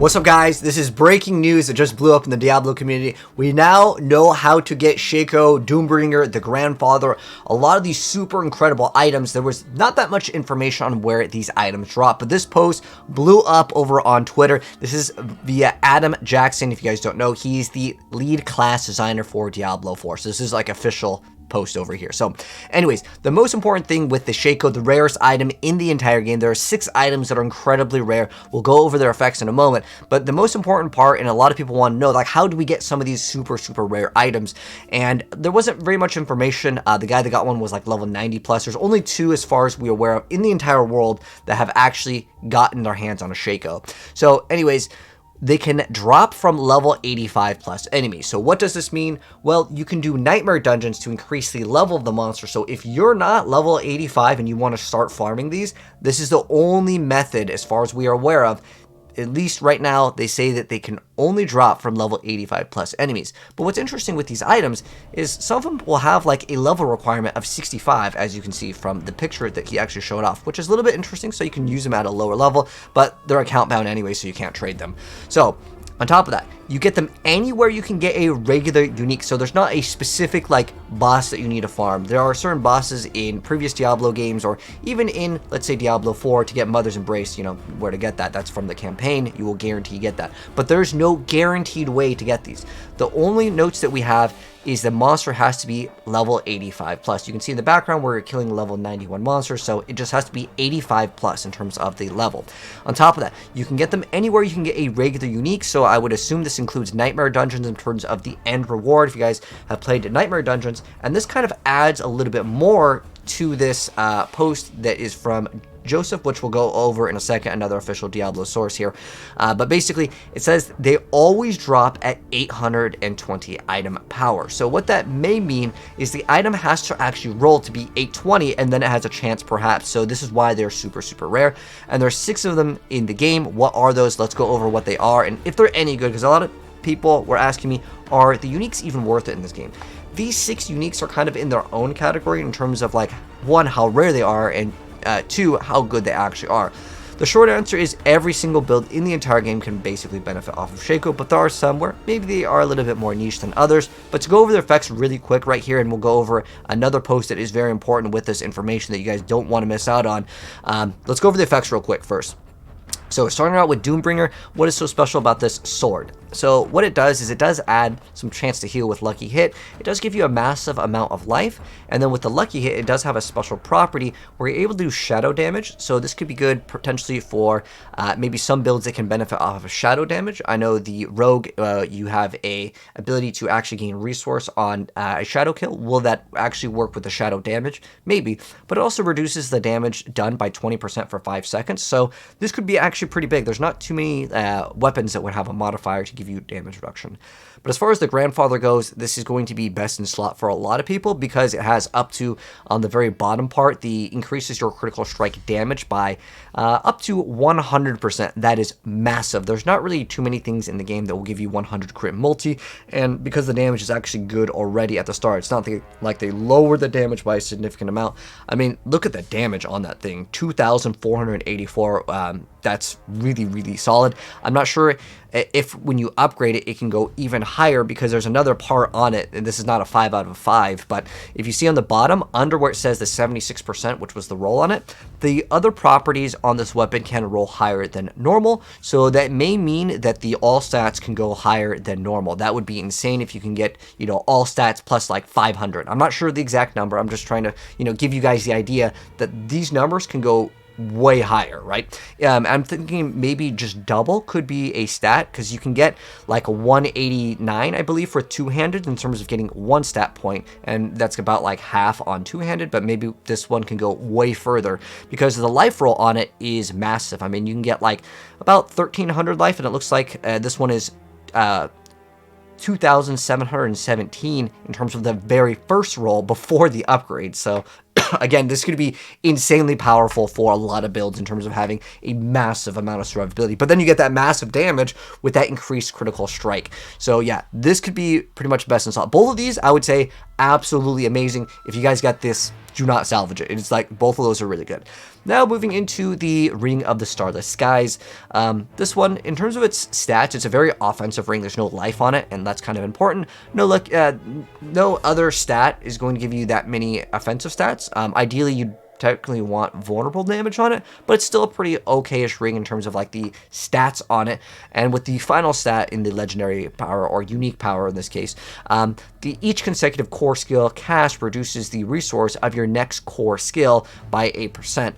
What's up, guys? This is breaking news that just blew up in the Diablo community. We now know how to get Shako, Doombringer, the Grandfather, a lot of these super incredible items. There was not that much information on where these items drop, but this post blew up over on Twitter. This is via Adam Jackson. If you guys don't know, he's the lead class designer for Diablo 4. So this is like official post over here. So anyways, the most important thing with the Shako, the rarest item in the entire game, there are 6 items that are incredibly rare. We'll go over their effects in a moment, but the most important part, and a lot of people want to know, like, how do we get some of these super rare items? And there wasn't very much information. The guy that got one was like level 90 plus. There's only 2 as far as we're aware of in the entire world that have actually gotten their hands on a Shako. So anyways, they can drop from level 85 plus enemies. So what does this mean? Well, you can do nightmare dungeons to increase the level of the monster. So if you're not level 85 and you want to start farming these, this is the only method as far as we are aware of. At least right now, they say that they can only drop from level 85 plus enemies. But what's interesting with these items is some of them will have like a level requirement of 65, as you can see from the picture that he actually showed off, which is a little bit interesting. So you can use them at a lower level, but they're account bound anyway, so you can't trade them. So on top of that, you get them anywhere you can get a regular unique. So there's not a specific like boss that you need to farm. There are certain bosses in previous Diablo games, or even in, let's say, Diablo 4 to get Mother's Embrace, you know, where to get that. That's from the campaign. You will guarantee get that. But there's no guaranteed way to get these. The only notes that we have is the monster has to be level 85 plus. You can see in the background where you're killing level 91 monsters, so it just has to be 85 plus in terms of the level. On top of that, you can get them anywhere you can get a regular unique, so I would assume this includes nightmare dungeons in terms of the end reward if you guys have played nightmare dungeons, and this kind of adds a little bit more to this post that is from Joseph, which we'll go over in a second, another official Diablo source here. But basically, it says they always drop at 820 item power. So what that may mean is the item has to actually roll to be 820, and then it has a chance perhaps. So this is why they're super rare. And there's 6 of them in the game. What are those? Let's go over what they are and if they're any good, because a lot of people were asking me, are the uniques even worth it in this game? These 6 uniques are kind of in their own category in terms of, like, 1, how rare they are, and 2, how good they actually are. The short answer is every single build in the entire game can basically benefit off of Shako, but there are some where maybe they are a little bit more niche than others. But to go over their effects really quick right here, and we'll go over another post that is very important with this information that you guys don't want to miss out on. Let's go over the effects real quick first. So starting out with Doombringer, what is so special about this sword? So what it does is it does add some chance to heal with Lucky Hit. It does give you a massive amount of life, and then with the Lucky Hit, it does have a special property where you're able to do shadow damage. So this could be good potentially for maybe some builds that can benefit off of shadow damage. I know the Rogue, you have a ability to actually gain resource on a shadow kill. Will that actually work with the shadow damage? Maybe, but it also reduces the damage done by 20% for 5 seconds. So this could be actually pretty big. There's not too many weapons that would have a modifier to give you damage reduction. But as far as the Grandfather goes, this is going to be best in slot for a lot of people because it has up to, on the very bottom part, the increases your critical strike damage by up to 100%. That is massive. There's not really too many things in the game that will give you 100 crit multi, and because the damage is actually good already at the start, it's not like they lower the damage by a significant amount. I mean, look at the damage on that thing, 2,484. That's really solid. I'm not sure if when you upgrade it, it can go even higher because there's another part on it, and this is not a 5 out of 5, but if you see on the bottom, under where it says the 76%, which was the roll on it, the other properties on this weapon can roll higher than normal, so that may mean that the all stats can go higher than normal. That would be insane if you can get, you know, all stats plus like 500. I'm not sure the exact number. I'm just trying to, you know, give you guys the idea that these numbers can go way higher, right? I'm thinking maybe just double could be a stat, because you can get like a 189, I believe, for two-handed in terms of getting 1 stat point, and that's about like half on two-handed, but maybe this one can go way further because the life roll on it is massive. I mean, you can get like about 1,300 life, and it looks like this one is 2,717 in terms of the very first roll before the upgrade. So again, this could be insanely powerful for a lot of builds in terms of having a massive amount of survivability. But then you get that massive damage with that increased critical strike. So yeah, this could be pretty much best in slot. Both of these, I would say, absolutely amazing. If you guys got this, do not salvage it. It's like both of those are really good. Now moving into the Ring of the Starless Skies. This one, in terms of its stats, it's a very offensive ring. There's no life on it, and that's kind of important. No other stat is going to give you that many offensive stats. Ideally, you'd technically want vulnerable damage on it, but it's still a pretty okay-ish ring in terms of like the stats on it. And with the final stat in the legendary power, or unique power in this case, each consecutive core skill cast reduces the resource of your next core skill by 8%.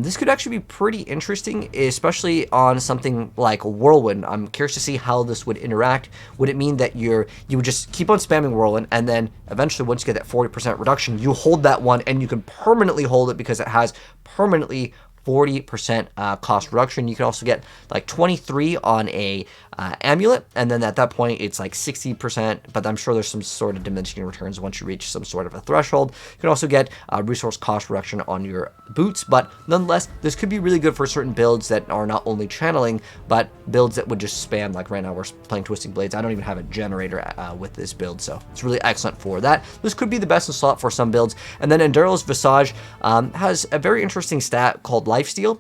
This could actually be pretty interesting, especially on something like Whirlwind. I'm curious to see how this would interact. Would it mean that you would just keep on spamming Whirlwind, and then eventually once you get that 40% reduction, you hold that one and you can permanently hold it because it has permanently 40% cost reduction. You can also get like 23 on a amulet, and then at that point it's like 60%, but I'm sure there's some sort of diminishing returns once you reach some sort of a threshold. You can also get resource cost reduction on your boots, but nonetheless, this could be really good for certain builds that are not only channeling, but builds that would just spam. Like right now we're playing Twisting Blades. I don't even have a generator with this build, so it's really excellent for that. This could be the best in slot for some builds. And then Enduro's Visage has a very interesting stat called Lifesteal.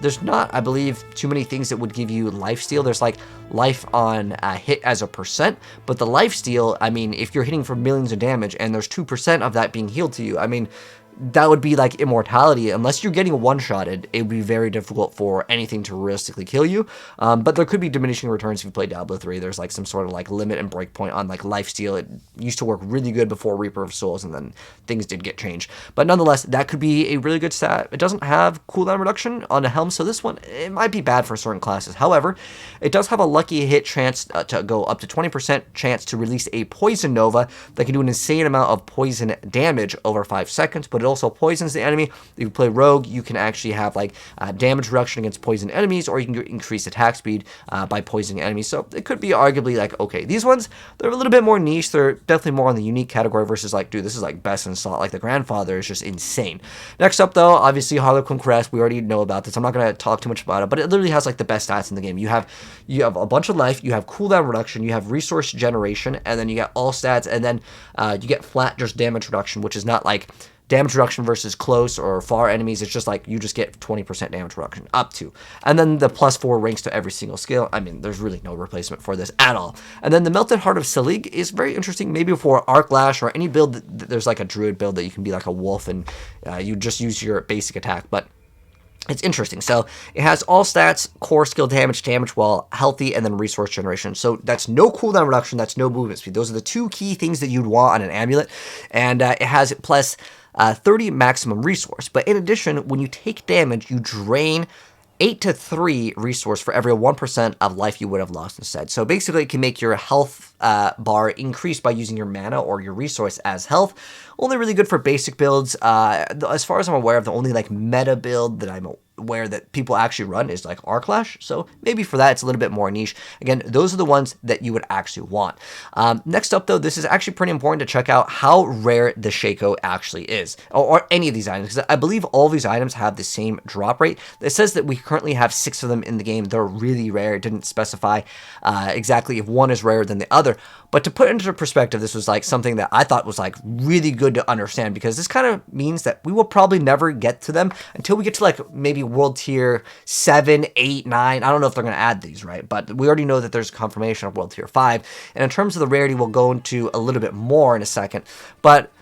There's not, I believe, too many things that would give you lifesteal. There's like life on hit as a percent, but the lifesteal, I mean, if you're hitting for millions of damage and there's 2% of that being healed to you, I mean, that would be like immortality. Unless you're getting one-shotted, it would be very difficult for anything to realistically kill you. But there could be diminishing returns if you play Diablo 3. There's like some sort of like limit and breakpoint on like lifesteal. It used to work really good before Reaper of Souls, and then things did get changed. But nonetheless, that could be a really good stat. It doesn't have cooldown reduction on a helm, so this one, it might be bad for certain classes. However, it does have a lucky hit chance to go up to 20% chance to release a Poison Nova that can do an insane amount of poison damage over 5 seconds, but it also poisons the enemy. If you play Rogue, you can actually have like damage reduction against poison enemies, or you can increase attack speed by poisoning enemies. So it could be arguably like, okay, these ones, they're a little bit more niche. They're definitely more on the unique category versus like, dude, this is like best in slot. Like the Grandfather is just insane. Next up though, obviously Harlequin Crest. We already know about this. I'm not going to talk too much about it, but it literally has like the best stats in the game. You have a bunch of life, you have cooldown reduction, you have resource generation, and then you get all stats, and then you get flat just damage reduction, which is not like damage reduction versus close or far enemies. It's just like you just get 20% damage reduction up to. And then the +4 ranks to every single skill. I mean, there's really no replacement for this at all. And then the Melted Heart of Selig is very interesting, maybe for Arc Lash or any build. There's like a druid build that you can be like a wolf and you just use your basic attack. But it's interesting. So it has all stats, core skill damage while healthy, and then resource generation. So that's no cooldown reduction, that's no movement speed. Those are the two key things that you'd want on an amulet. And it has plus 30 maximum resource. But in addition, when you take damage, you drain 8 to 3 resource for every 1% of life you would have lost instead. So basically, it can make your health bar increase by using your mana or your resource as health. Only really good for basic builds. As far as I'm aware of, the only like meta build that I'm aware that people actually run is like Arc Lash. So maybe for that, it's a little bit more niche. Again, those are the ones that you would actually want. Next up though, this is actually pretty important to check out how rare the Shako actually is, or any of these items, because I believe all of these items have the same drop rate. It says that we currently have 6 of them in the game. They're really rare. It didn't specify exactly if one is rarer than the other. But to put into perspective, this was like something that I thought was like really good to understand, because this kind of means that we will probably never get to them until we get to like maybe world tier 7, 8, 9. I don't know if they're going to add these, right? But we already know that there's confirmation of world tier 5. And in terms of the rarity, we'll go into a little bit more in a second. But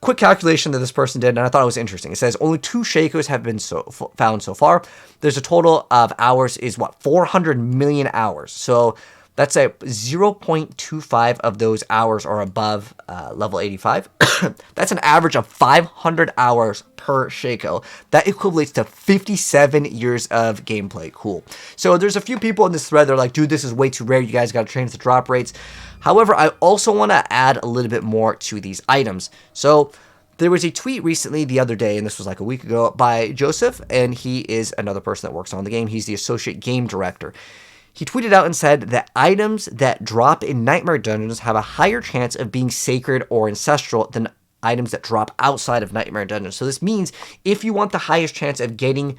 quick calculation that this person did, and I thought it was interesting. It says only 2 Shakos have been found so far. There's a total of hours is what, 400 million hours. So that's a 0.25 of those hours are above level 85. That's an average of 500 hours per Shako. That equates to 57 years of gameplay. Cool. So there's a few people in this thread, they're like, dude, this is way too rare. You guys got to change the drop rates. However, I also want to add a little bit more to these items. So there was a tweet recently the other day, and this was like a week ago, by Joseph, and he is another person that works on the game. He's the associate game director. He tweeted out and said that items that drop in Nightmare Dungeons have a higher chance of being sacred or ancestral than items that drop outside of Nightmare Dungeons. So this means if you want the highest chance of getting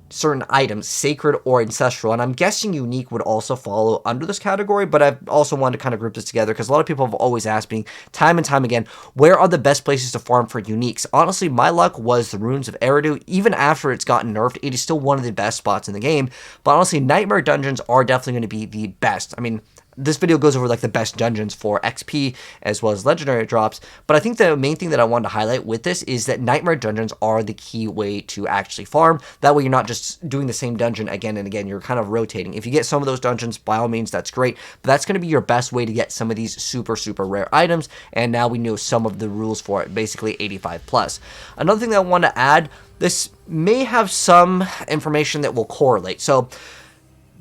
certain items, sacred or ancestral, and I'm guessing unique would also follow under this category, but I've also wanted to kind of group this together because a lot of people have always asked me time and time again, where are the best places to farm for uniques? Honestly, my luck was the Runes of Eridu. Even after it's gotten nerfed, it is still one of the best spots in the game, but honestly, Nightmare Dungeons are definitely going to be the best. I mean, this video goes over like the best dungeons for XP as well as legendary drops, but I think the main thing that I wanted to highlight with this is that Nightmare Dungeons are the key way to actually farm. That way you're not just doing the same dungeon again and again, you're kind of rotating. If you get some of those dungeons, by all means, that's great, but that's going to be your best way to get some of these super rare items, and now we know some of the rules for it, basically 85 plus. Another thing that I want to add, this may have some information that will correlate. So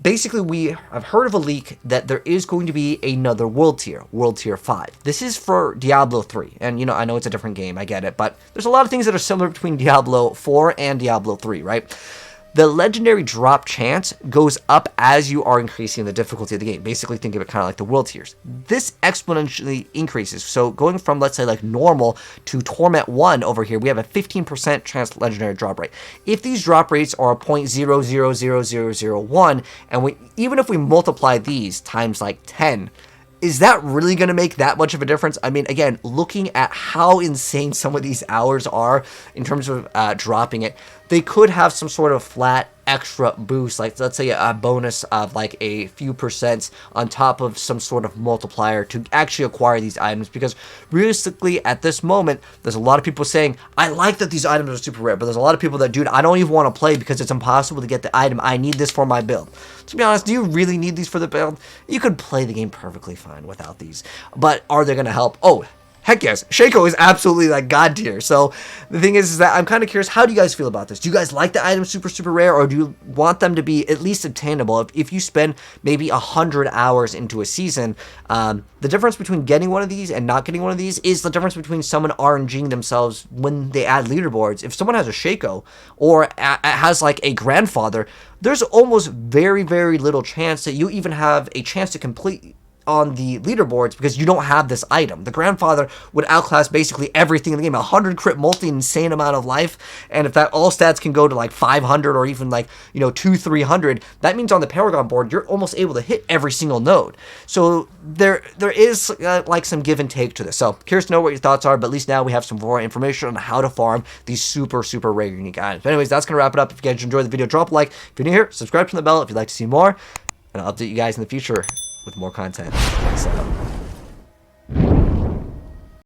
basically, I've heard of a leak that there is going to be another world tier 5. This is for Diablo 3, and I know it's a different game, I get it, but there's a lot of things that are similar between Diablo 4 and Diablo 3, right? The legendary drop chance goes up as you are increasing the difficulty of the game. Basically, think of it kind of like the world tiers. This exponentially increases. So going from, let's say, like normal to Torment 1 over here, we have a 15% chance legendary drop rate. If these drop rates are 0.000001, and even if we multiply these times like 10, is that really going to make that much of a difference? I mean, again, looking at how insane some of these hours are in terms of dropping it, they could have some sort of flat extra boost, like let's say a bonus of like a few percents on top of some sort of multiplier to actually acquire these items, because realistically at this moment there's a lot of people saying, I like that these items are super rare, but there's a lot of people that, dude, I don't even want to play because it's impossible to get the item. I need this for my build. To be honest, do you really need these for the build? You could play the game perfectly fine without these, but are they going to help? Oh, heck yes, Shako is absolutely like god tier. So the thing is that I'm kind of curious, how do you guys feel about this? Do you guys like the items super rare, or do you want them to be at least obtainable? If you spend maybe 100 hours into a season, the difference between getting one of these and not getting one of these is the difference between someone RNGing themselves when they add leaderboards. If someone has a Shako or has like a grandfather, there's almost very little chance that you even have a chance to complete on the leaderboards because you don't have this item. The grandfather would outclass basically everything in the game. 100 crit multi, insane amount of life, and if that all stats can go to like 500 or even like 200-300, that means on the Paragon board you're almost able to hit every single node. So there is like some give and take to this. So curious to know what your thoughts are, but at least now we have some more information on how to farm these super rare unique items. But anyways, that's gonna wrap it up. If you guys enjoyed the video, drop a like. If you're new here, subscribe to the bell if you'd like to see more, and I'll update you guys in the future with more content. Peace out.